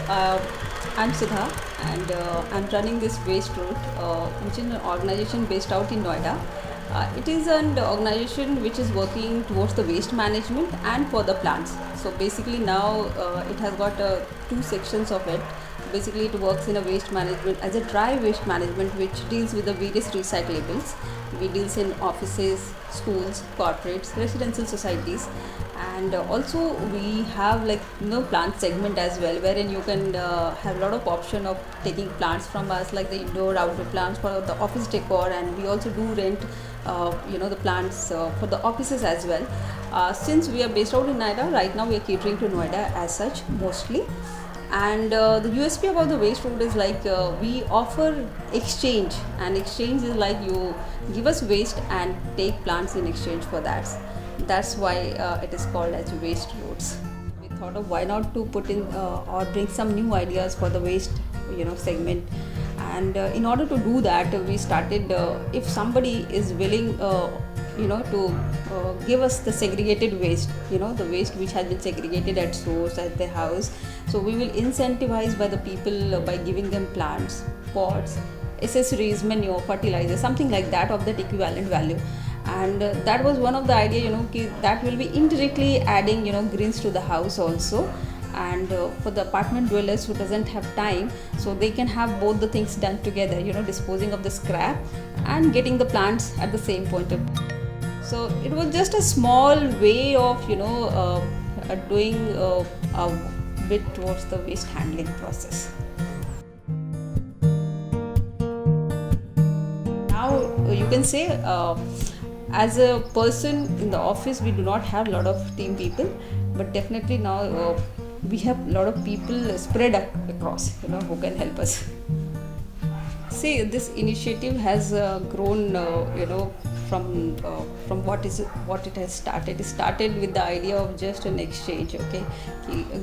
Uh, I'm Sudha, and I'm running this Waste Route, which is an organization based out in Noida. It is an organization which is working towards the waste management and for the plants. So basically now it has got two sections of it. Basically it works in a waste management as a dry waste management, which deals with the various recyclables. We deals in offices, schools, corporates, residential societies, and also we have like plant segment as well, wherein you can have a lot of option of taking plants from us, like the indoor outdoor plants for the office decor, and we also do rent the plants for the offices as well. Since we are based out in Noida, right now we are catering to Noida as such mostly. And the USP about the waste route is like we offer exchange, and exchange is like you give us waste and take plants in exchange for that. That's why it is called as waste routes. We thought of why not to put in or bring some new ideas for the waste segment. And in order to do that, we started, if somebody is willing to give us the segregated waste, the waste which has been segregated at source at their house. So we will incentivize by the people by giving them plants, pots, accessories, manure, fertilizer, something like that of that equivalent value. And that was one of the idea, that will be indirectly adding greens to the house also. And for the apartment dwellers who doesn't have time, so they can have both the things done together, disposing of the scrap and getting the plants at the same point of. So it was just a small way of doing a bit towards the waste handling process. Now you can say, as a person in the office, we do not have a lot of team people, but definitely now we have a lot of people spread across, who can help us. See, this initiative has grown, from what it has started. It started with the idea of just an exchange, okay,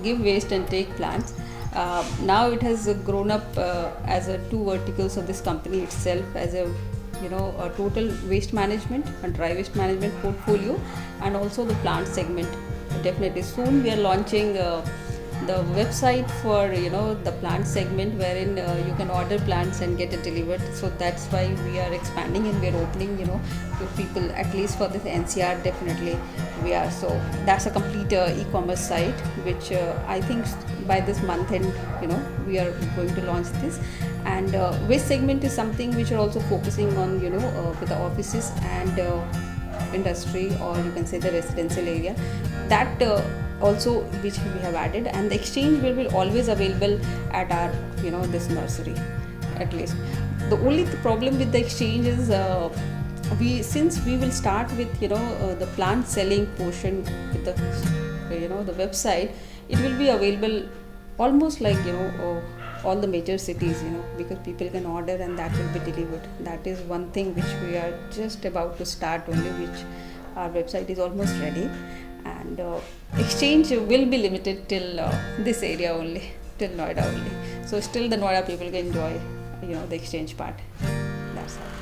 give waste and take plants. Now it has grown up as a two verticals of this company itself, as a total waste management and dry waste management portfolio, and also the plant segment. Definitely soon we are launching the website for the plant segment, wherein you can order plants and get it delivered. So that's why we are expanding, and we are opening to people, at least for this NCR. Definitely we are. So that's a complete e-commerce site, which I think by this month end we are going to launch this. And waste segment is something which are also focusing on with the offices and industry, or you can say the residential area, that also which we have added. And the exchange will be always available at our this nursery, at least. The only problem with the exchange is since we will start with the plant selling portion with the website, it will be available almost like all the major cities, because people can order and that will be delivered. That is one thing which we are just about to start only, which our website is almost ready. And exchange will be limited till this area only, till Noida only. So still the Noida people can enjoy the exchange part. That's all.